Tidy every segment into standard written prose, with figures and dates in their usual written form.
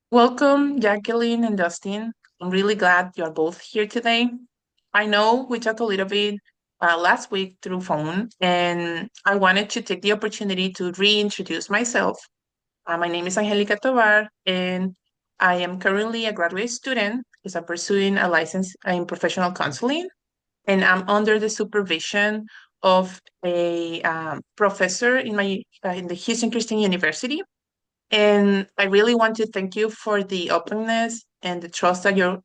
Welcome, Jacqueline and Dustin. I'm really glad you're both here today. I know we talked a little bit last week through phone, and I wanted to take the opportunity to reintroduce myself. My name is Angelica Tovar, and I am currently a graduate student because I'm pursuing a license in professional counseling, and I'm under the supervision of a professor in the Houston Christian University. And I really want to thank you for the openness and the trust that you're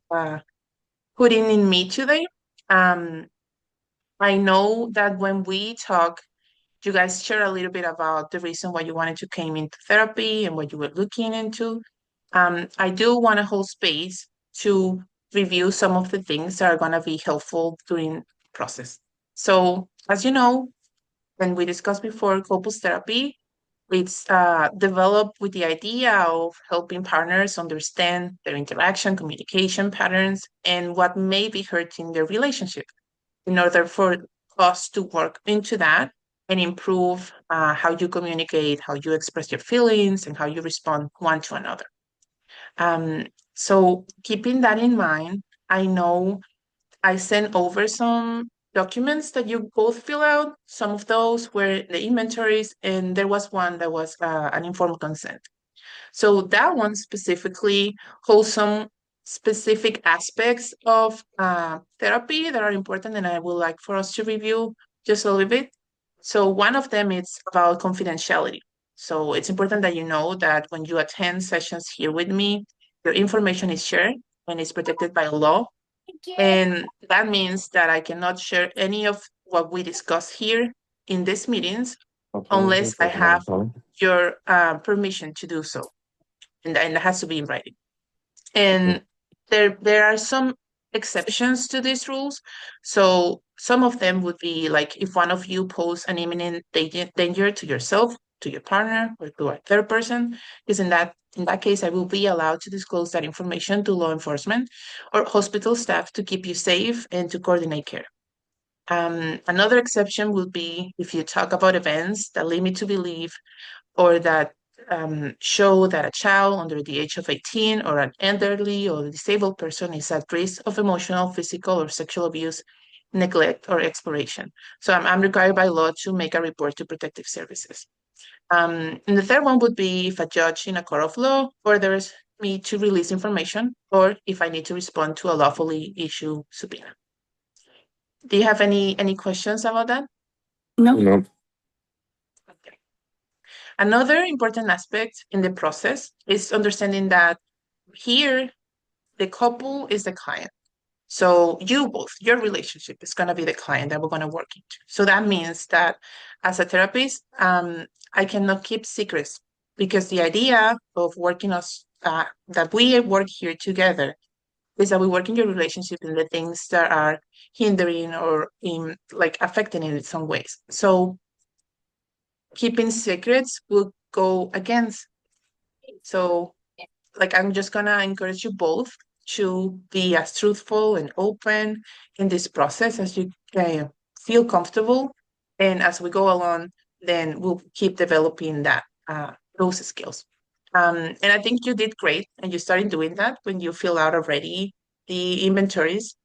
putting in me today. Um, I know that when we talk, you guys share a little bit about the reason why you wanted to came into therapy and what you were looking into. I do want to hold space to review some of the things that are going to be helpful during the process. So, as you know, when we discussed before, couples therapy, it's developed with the idea of helping partners understand their interaction, communication patterns, and what may be hurting their relationship in order for us to work into that and improve how you communicate, how you express your feelings, and how you respond one to another. So, keeping that in mind, I know I sent over some documents that you both fill out. Some of those were the inventories, and there was one that was an informed consent. So that one specifically holds some specific aspects of therapy that are important, and I would like for us to review just a little bit. So one of them is about confidentiality. So it's important that you know that when you attend sessions here with me, your information is shared and is protected by law, and that means that I cannot share any of what we discuss here in these meetings unless I have your permission to do so. And that has to be in writing. And there are some exceptions to these rules. So some of them would be like if one of you pose an imminent danger to yourself, to your partner, or to a third person, because in that case, I will be allowed to disclose that information to law enforcement or hospital staff to keep you safe and to coordinate care. Another exception would be if you talk about events that lead me to believe or that show that a child under the age of 18 or an elderly or disabled person is at risk of emotional, physical, or sexual abuse, neglect, or exploration. So I'm required by law to make a report to protective services. And the third one would be if a judge in a court of law orders me to release information or if I need to respond to a lawfully issued subpoena. Do you have any questions about that? No. No. Okay. Another important aspect in the process is understanding that here the couple is the client. So you both, your relationship is going to be the client that we're going to work into. So that means that as a therapist, I cannot keep secrets because the idea of working us that we work here together is that we work in your relationship in the things that are hindering or in like affecting it in some ways. So keeping secrets will go against. So like I'm just gonna encourage you both to be as truthful and open in this process as you feel comfortable, and as we go along, then we'll keep developing that those skills. And I think you did great, and you started doing that when you fill out already the inventories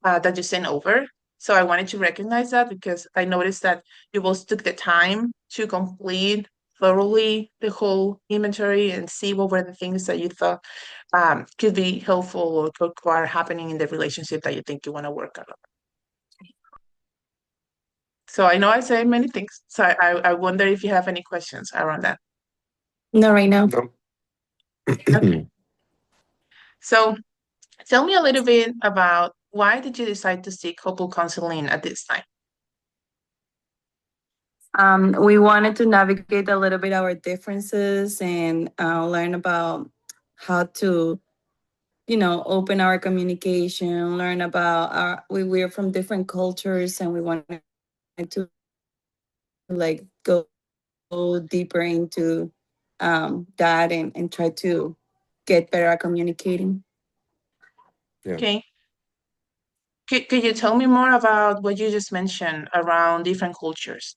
that you sent over. So I wanted to recognize that because I noticed that you both took the time to complete thoroughly the whole inventory and see what were the things that you thought could be helpful or are happening in the relationship that you think you want to work on. So I know I say many things. So I wonder if you have any questions around that. Not right now. No. Okay. So tell me a little bit about why did you decide to seek couple counseling at this time? We wanted to navigate a little bit our differences and learn about how to, open our communication, learn about we're from different cultures and we wanted to like go deeper into that and try to get better at communicating. Yeah. Okay. Could you tell me more about what you just mentioned around different cultures?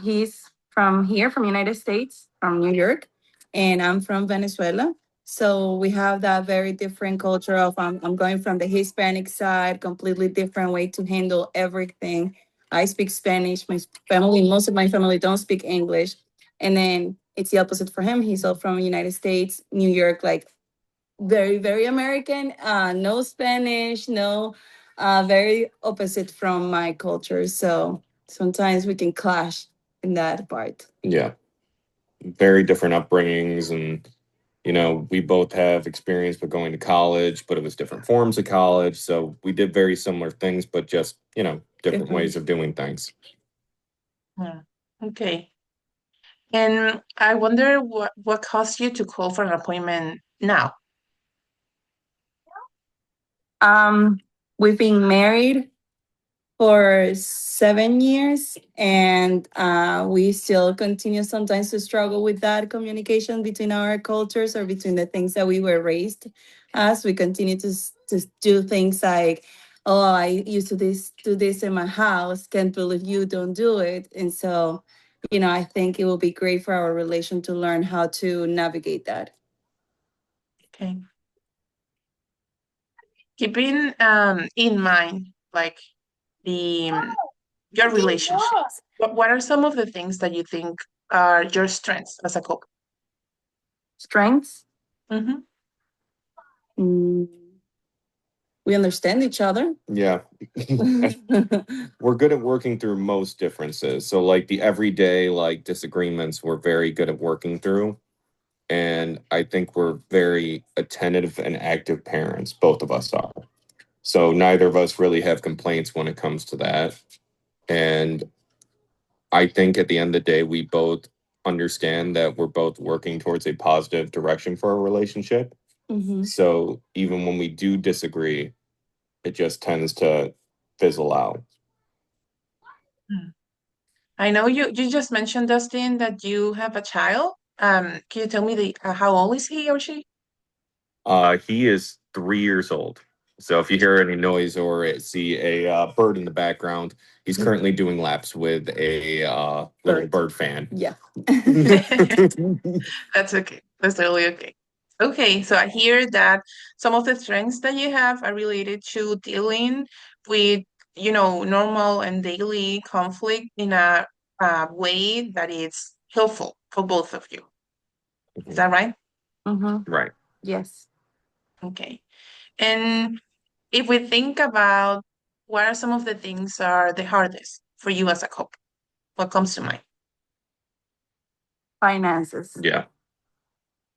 He's from here, from United States, from New York, and I'm from Venezuela. So we have that very different culture of I'm going from the Hispanic side, completely different way to handle everything. I speak Spanish. My family, most of my family don't speak English. And then it's the opposite for him. He's all from the United States, New York, like very, very American. No Spanish, no, very opposite from my culture. So sometimes we can clash in that part. Yeah, very different upbringings, and we both have experience with going to college, but it was different forms of college. So we did very similar things, but just different ways of doing things. Yeah. Okay. And I wonder what caused you to call for an appointment now? We've been married for 7 years, and we still continue sometimes to struggle with that communication between our cultures or between the things that we were raised as. We continue to do things like, oh, I used to do this in my house, can't believe you don't do it. And so, I think it will be great for our relation to learn how to navigate that. Okay. Keeping in mind like the your relationships, what are some of the things that you think are your strengths as a couple? Strengths. Mm-hmm. Mm, we understand each other. Yeah. We're good at working through most differences. So like the everyday like disagreements, we're very good at working through. And I think we're very attentive and active parents. Both of us are. So neither of us really have complaints when it comes to that. And I think at the end of the day, we both understand that we're both working towards a positive direction for our relationship. Mhm. So even when we do disagree, it just tends to fizzle out. I know you just mentioned, Dustin, that you have a child. Can you tell me how old is he or she? He is 3 years old. So if you hear any noise or see a bird in the background, he's currently doing laps with a little bird fan. Yeah. That's okay. That's totally okay. Okay, so I hear that some of the strengths that you have are related to dealing with, normal and daily conflict in a way that is helpful for both of you. Is that right? Mm-hmm. Right. Yes. Okay. And if we think about what are some of the things are the hardest for you as a couple, what comes to mind? Finances. Yeah.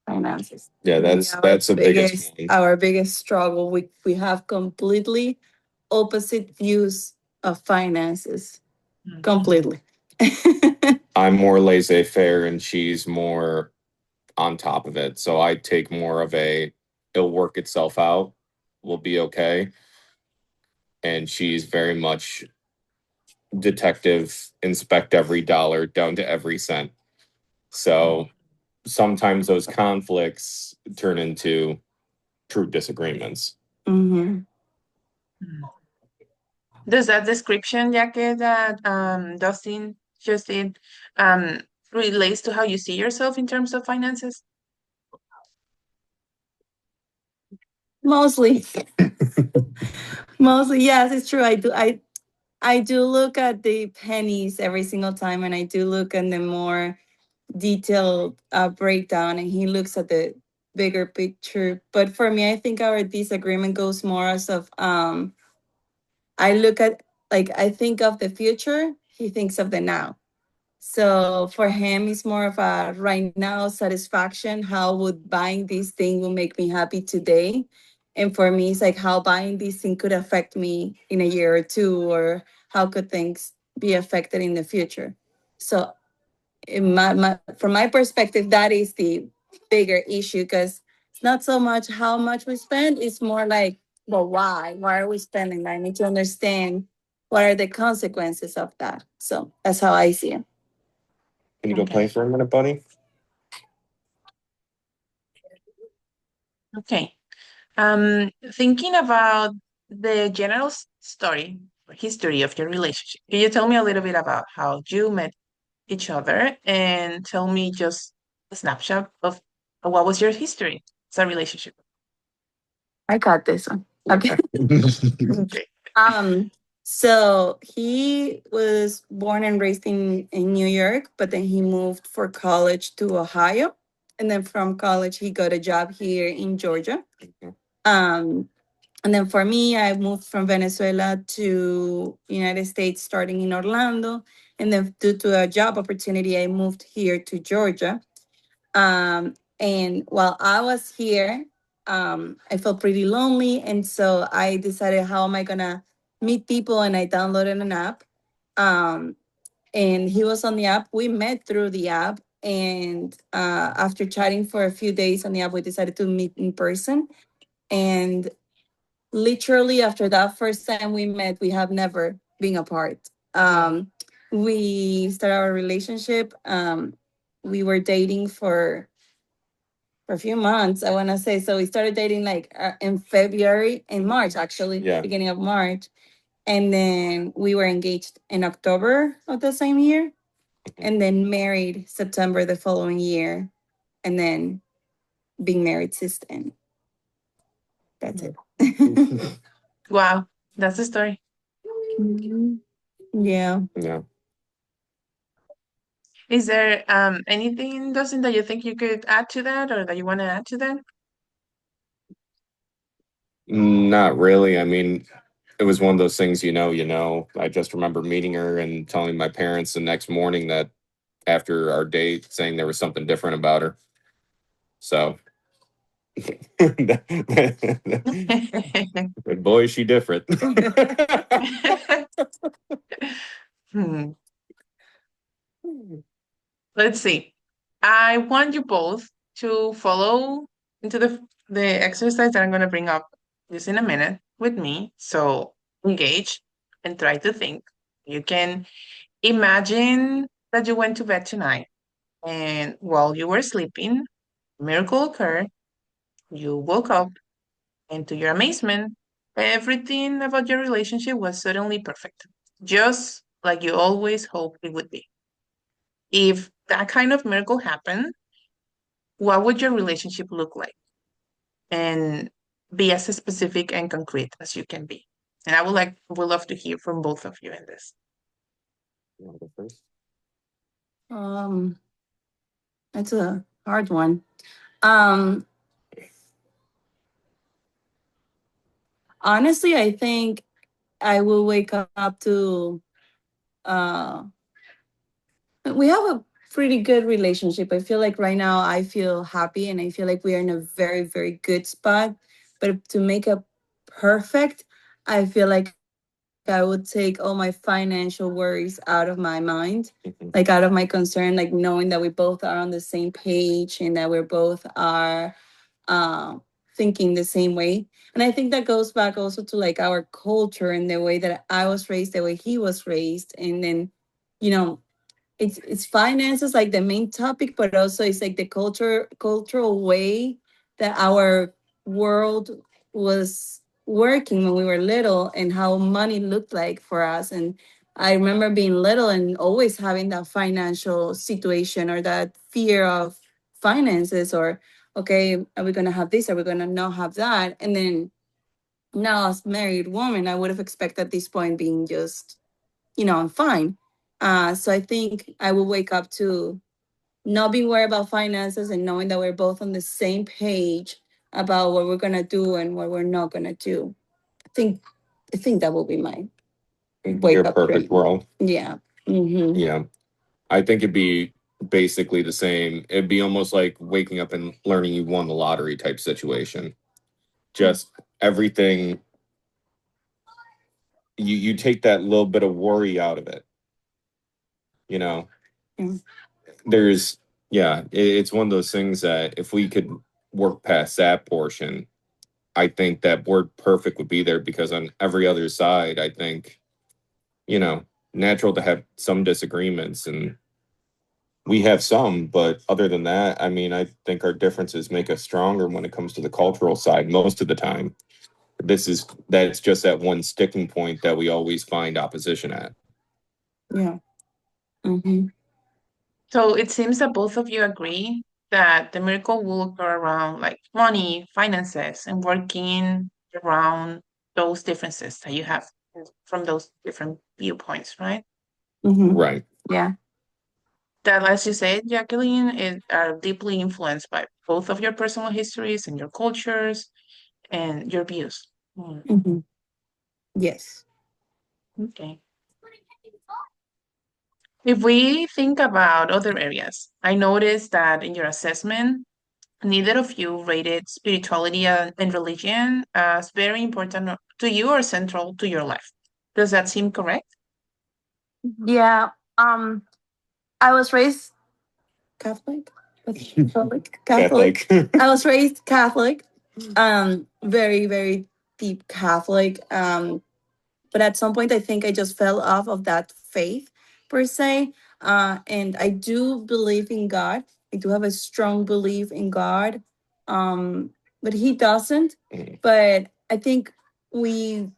Finances. Yeah, that's the biggest one. Our biggest struggle. We have completely opposite views of finances. Completely. I'm more laissez-faire and she's more on top of it. So I take more of it'll work itself out. We'll be okay. And she's very much detective, inspect every dollar down to every cent. So sometimes those conflicts turn into true disagreements. Mm-hmm. Does that description, Jackie, that Dustin just did, relates to how you see yourself in terms of finances? Mostly. Mostly, yes, it's true. I do look at the pennies every single time, and I do look at the more detailed breakdown, and he looks at the bigger picture. But for me, I think our disagreement goes more as of I look at, like, I think of the future, he thinks of the now. So for him, it's more of a right now satisfaction. How would buying this thing will make me happy today? And for me, it's like how buying this thing could affect me in a year or two, or how could things be affected in the future. So from my perspective, that is the bigger issue, because it's not so much how much we spend, it's more like, well, why are we spending? I need to understand what are the consequences of that. So that's how I see it. Can you go play for a minute, buddy? Okay. Thinking about the general story or history of your relationship, can you tell me a little bit about how you met each other and tell me just a snapshot of what was your history as a relationship? I got this one. Okay. Okay. So he was born and raised in New York, but then he moved for college to Ohio. And then from college, he got a job here in Georgia. Um, and then for me, I moved from Venezuela to United States, starting in Orlando. And then due to a job opportunity, I moved here to Georgia. And while I was here, I felt pretty lonely. And so I decided, how am I going to meet people? And I downloaded an app. And he was on the app. We met through the app. And after chatting for a few days on the app, we decided to meet in person. And literally after that first time we met, we have never been apart. We started our relationship. We were dating for a few months, I want to say. So we started dating like in March, actually, Yeah. beginning of March. And then we were engaged in October of the same year, and then married September the following year, and then being married since then. That's it. Wow, that's the story. Yeah. Yeah. Is there anything, Dustin, that you think you could add to that, or that you want to add to that? Not really. I mean, it was one of those things, I just remember meeting her and telling my parents the next morning that after our date, saying there was something different about her. So, but boy, is she different. Hmm. Let's see. I want you both to follow into the exercise that I'm going to bring up just in a minute with me. So engage and try to think. You can imagine that you went to bed tonight, and while you were sleeping, a miracle occurred. You woke up, and to your amazement, everything about your relationship was suddenly perfect, just like you always hoped it would be. If that kind of miracle happened, what would your relationship look like? And be as specific and concrete as you can be. And would love to hear from both of you in this. You wanna go first? That's a hard one. Honestly, I think I will wake up to we have a pretty good relationship. I feel like right now I feel happy and I feel like we are in a very, very good spot. But to make it perfect, I feel like I would take all my financial worries out of my mind, like out of my concern, like knowing that we both are on the same page and that we're both are thinking the same way. And I think that goes back also to like our culture and the way that I was raised, the way he was raised. And then, you know, it's finances like the main topic, but also it's like the cultural way that our world was working when we were little and how money looked like for us. And I remember being little and always having that financial situation or that fear of finances, or okay, are we gonna have this? Are we gonna not have that? And then now as married woman, I would have expected at this point being just, I'm fine. So I think I will wake up to not being worried about finances and knowing that we're both on the same page about what we're gonna do and what we're not gonna do. I think that will be my wake Your up perfect dream. world. Yeah. Mm-hmm. Yeah. I think it'd be basically the same. It'd be almost like waking up and learning you won the lottery type situation. Just everything, you take that little bit of worry out of it. Yeah. There's it's one of those things that if we could work past that portion, I think that word perfect would be there, because on every other side, I think, natural to have some disagreements, and we have some, but other than that, I mean, I think our differences make us stronger when it comes to the cultural side most of the time. That's just that one sticking point that we always find opposition at. Yeah. Mm-hmm. So it seems that both of you agree that the miracle will go around like money, finances, and working around those differences that you have from those different viewpoints, right? Mhm. Right. Yeah. That, as you said, Jacqueline, are deeply influenced by both of your personal histories and your cultures and your views. Mhm. Yes. Okay. If we think about other areas, I noticed that in your assessment, neither of you rated spirituality and religion as very important to you or central to your life. Does that seem correct? Yeah. I was raised Catholic. Catholic. I was raised Catholic. Very, very deep Catholic. But at some point I think I just fell off of that faith per se. And I do believe in God. I do have a strong belief in God. But he doesn't. Mhm. But I think we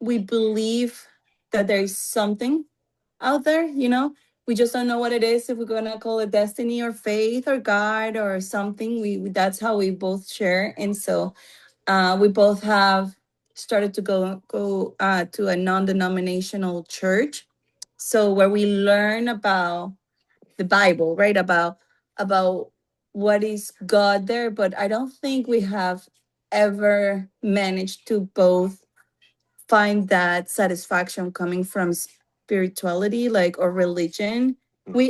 we believe that there is something out there, you know. We just don't know what it is, if we're gonna call it destiny or faith or God or something. That's how we both share. And so we both have started to go to a non-denominational church, so where we learn about the Bible, right? About what is God there. But I don't think we have ever managed to both find that satisfaction coming from spirituality, like, or religion.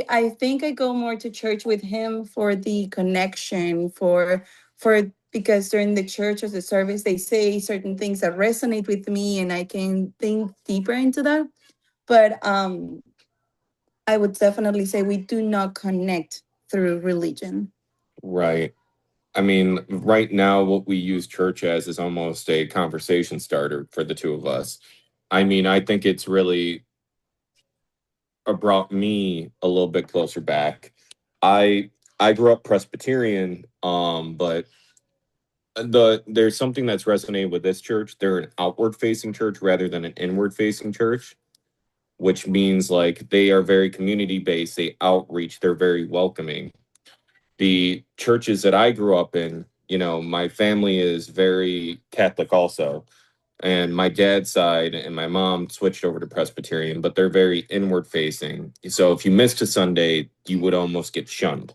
I think I go more to church with him for the connection, for because during the church or the service they say certain things that resonate with me and I can think deeper into that. But I would definitely say we do not connect through religion. Right. I mean, right now, what we use church as is almost a conversation starter for the two of us. I mean, I think it's really brought me a little bit closer back. I I grew up Presbyterian, but there's something that's resonated with this church. They're an outward facing church rather than an inward facing church, which means like they are very community based. They outreach. They're very welcoming. The churches that I grew up in, my family is very Catholic also. And my dad's side and my mom switched over to Presbyterian, but they're very inward facing. So if you missed a Sunday, you would almost get shunned.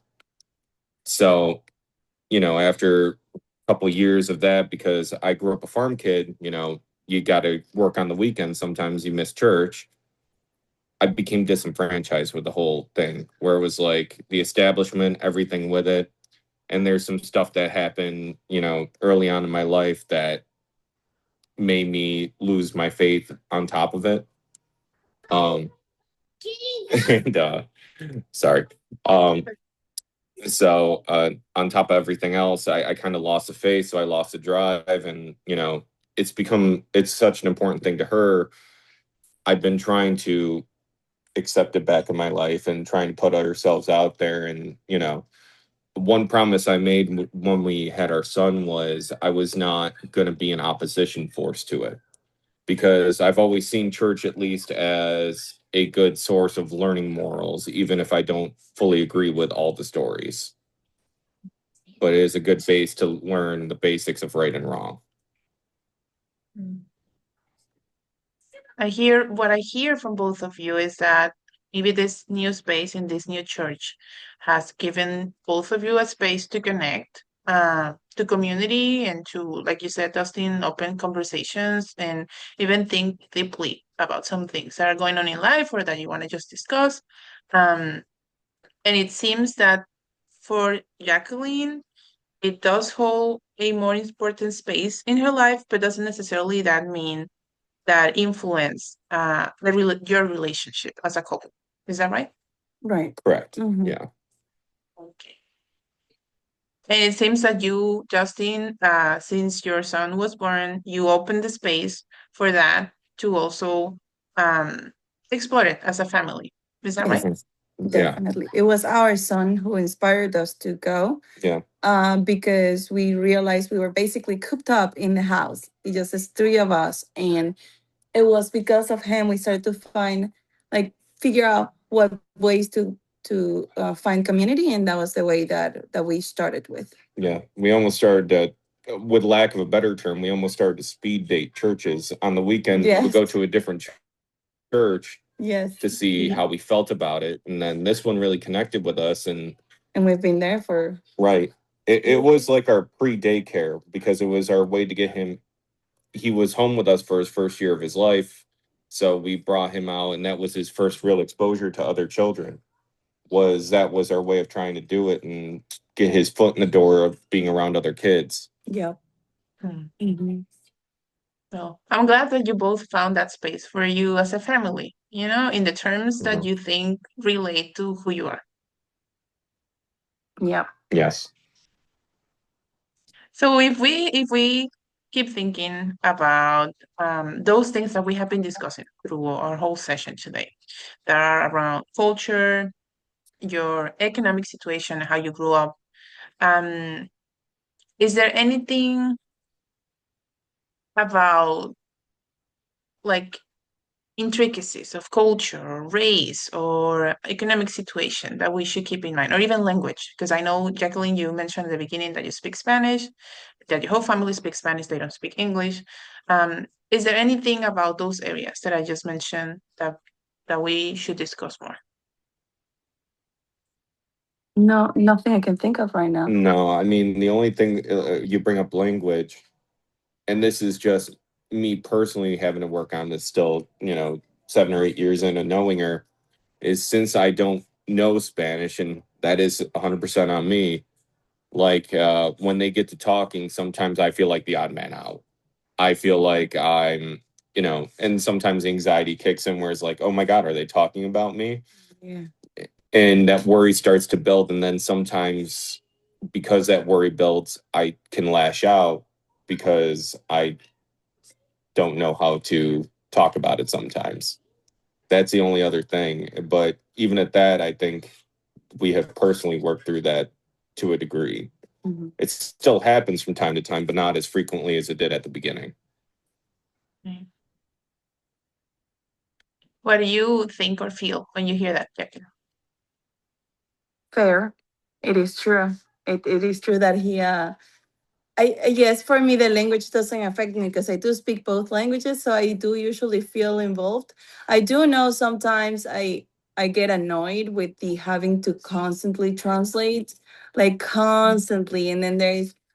So, after a couple years of that, because I grew up a farm kid, you got to work on the weekend. Sometimes you miss church. I became disenfranchised with the whole thing, where it was like the establishment, everything with it. And there's some stuff that happened, early on in my life that made me lose my faith on top of it. Um, and sorry. Um, so on top of everything else, I kind of lost the faith, so I lost the drive, and it's such an important thing to her. I've been trying to accept it back in my life and trying to put ourselves out there, and one promise I made when we had our son was I was not going to be an opposition force to it, because I've always seen church at least as a good source of learning morals, even if I don't fully agree with all the stories. But it is a good base to learn the basics of right and wrong. What I hear from both of you is that maybe this new space in this new church has given both of you a space to connect, to community and to, like you said, Dustin, open conversations and even think deeply about some things that are going on in life or that you want to just discuss. Um, and it seems that for Jacqueline, it does hold a more important space in her life, but doesn't necessarily that mean that influence your relationship as a couple. Is that right? Right. Correct. Mhm. Yeah. Okay. And it seems that you, Justin, since your son was born, you opened the space for that to also um, explore it as a family. Is that right? Yeah. Definitely. It was our son who inspired us to go. Yeah. Because we realized we were basically cooped up in the house. It just is three of us. And it was because of him we started to figure out what ways to find community, and that was the way that we started with. Yeah, we almost started to, with lack of a better term, we almost started to speed date churches on the weekend. We would go Yes. to a different church Yes. to see how we felt about it, and then this one really connected with us, and we've been there for right. It was like our pre-daycare because it was our way to get him. He was home with us for his first year of his life, so we brought him out, and that was his first real exposure to other children. That was our way of trying to do it and get his foot in the door of being around other kids. yeah. Hmm. So I'm glad that you both found that space for you as a family, in the terms that you think relate to who you are. Yeah. Yes. So if we keep thinking about those things that we have been discussing through our whole session today, that are around culture, your economic situation, how you grew up, is there anything about like intricacies of culture or race or economic situation that we should keep in mind, or even language? Because I know, Jacqueline, you mentioned at the beginning that you speak Spanish, that your whole family speaks Spanish, they don't speak English. Is there anything about those areas that I just mentioned that we should discuss more? No, nothing I can think of right now. No, I mean, the only thing you bring up language, and this is just me personally having to work on this still, 7 or 8 years into knowing her, is since I don't know Spanish, and that is 100% on me. Like when they get to talking, sometimes I feel like the odd man out. I feel like I'm, and sometimes anxiety kicks in where it's like, oh my God, are they talking about me? Yeah. And that worry starts to build. And then sometimes because that worry builds, I can lash out because I don't know how to talk about it sometimes. That's the only other thing. But even at that, I think we have personally worked through that to a degree. Mhm. It still happens from time to time, but not as frequently as it did at the beginning. What do you think or feel when you hear that, Jacqueline? Fair. It is true. It is true that he yes, for me the language doesn't affect me because I do speak both languages, so I do usually feel involved. I do know sometimes I get annoyed with the having to constantly translate, like constantly, and then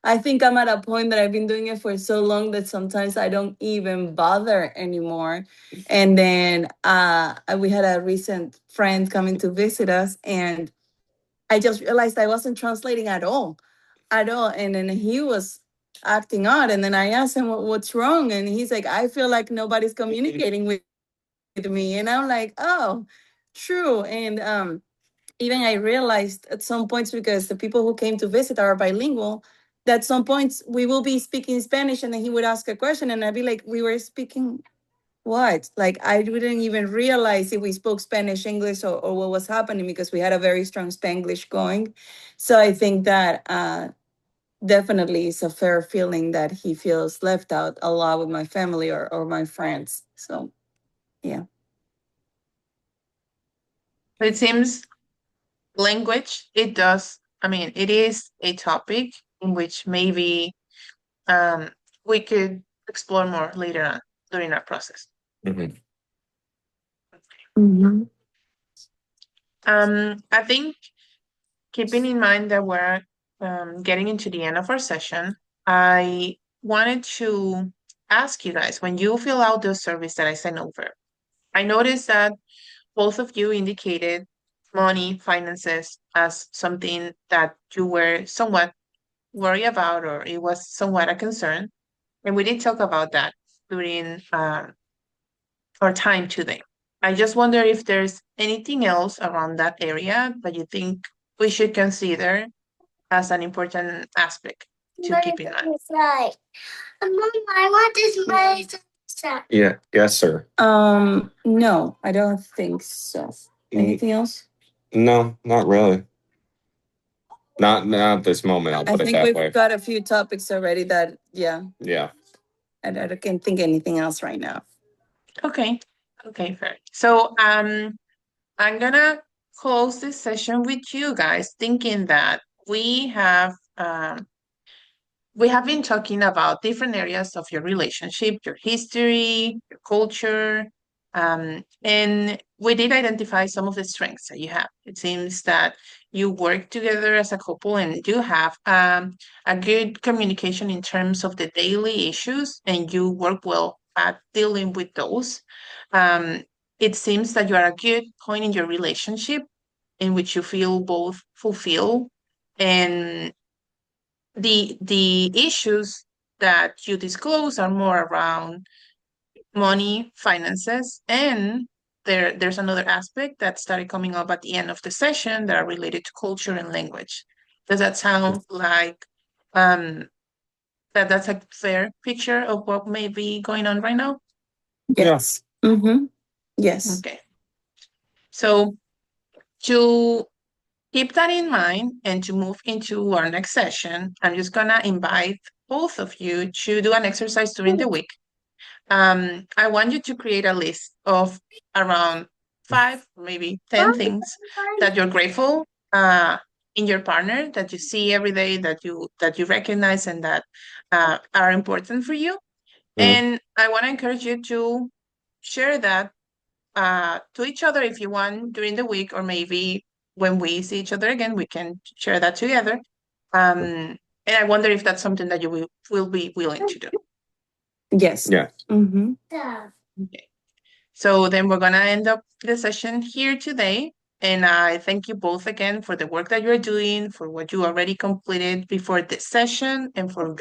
I think I'm at a point that I've been doing it for so long that sometimes I don't even bother anymore. And then we had a recent friend coming to visit us, and I just realized I wasn't translating at all. And then he was acting odd. And then I asked him, what's wrong? And he's like, I feel like nobody's communicating with me. And I'm like, oh, true. And even I realized at some points, because the people who came to visit are bilingual, that some points we will be speaking Spanish and then he would ask a question and I'd be like, we were speaking what? Like I didn't even realize if we spoke Spanish, English, or what was happening because we had a very strong Spanglish going. So I think that definitely it's a fair feeling that he feels left out a lot with my family or my friends. So, yeah. It seems language, it does, it is a topic in which maybe we could explore more later on during our process. Mm-hmm. Mm-hmm. I think keeping in mind that we're getting into the end of our session, I wanted to ask you guys, when you fill out the surveys that I sent over, I noticed that both of you indicated money, finances as something that you were somewhat worried about, or it was somewhat a concern. And we did talk about that during our time today. I just wonder if there's anything else around that area that you think we should consider as an important aspect to keep in mind. Mom, I want this place. Yeah. Yes, sir. No, I don't think so. Anything else? No, not really. Not at this moment. I'll I put it think that we've way. got a few topics already that, yeah, Yeah. I can't think anything else right now. Okay. Okay, fair. So I'm gonna close this session with you guys, thinking that we have been talking about different areas of your relationship, your history, your culture, and we did identify some of the strengths that you have. It seems that you work together as a couple and do have a good communication in terms of the daily issues, and you work well at dealing with those. It seems that you are at a good point in your relationship in which you feel both fulfilled, and the issues that you disclose are more around money, finances, and there's another aspect that started coming up at the end of the session that are related to culture and language. Does that sound like that's a fair picture of what may be going on right now? Yes. Mm-hmm. Yes. Okay. So to keep that in mind and to move into our next session, I'm just gonna invite both of you to do an exercise during the week. I want you to create a list of around 5, maybe 10 things that you're grateful in your partner, that you see every day, that you recognize and that are important for you. And I want to encourage you to share that to each other if you want during the week, or maybe when we see each other again, we can share that together. And I wonder if that's something that you will be willing to do. Yes. Yeah. Mm-hmm. Okay. So then we're gonna end up the session here today. And I thank you both again for the work that you're doing, for what you already completed before this session, and for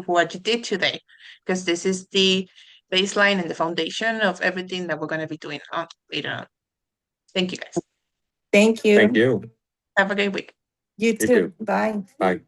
what you did today, because this is the baseline and the foundation of everything that we're gonna be doing later on. Thank you guys. Thank you. Thank you. Have a great week. You You too. too. Bye. Bye.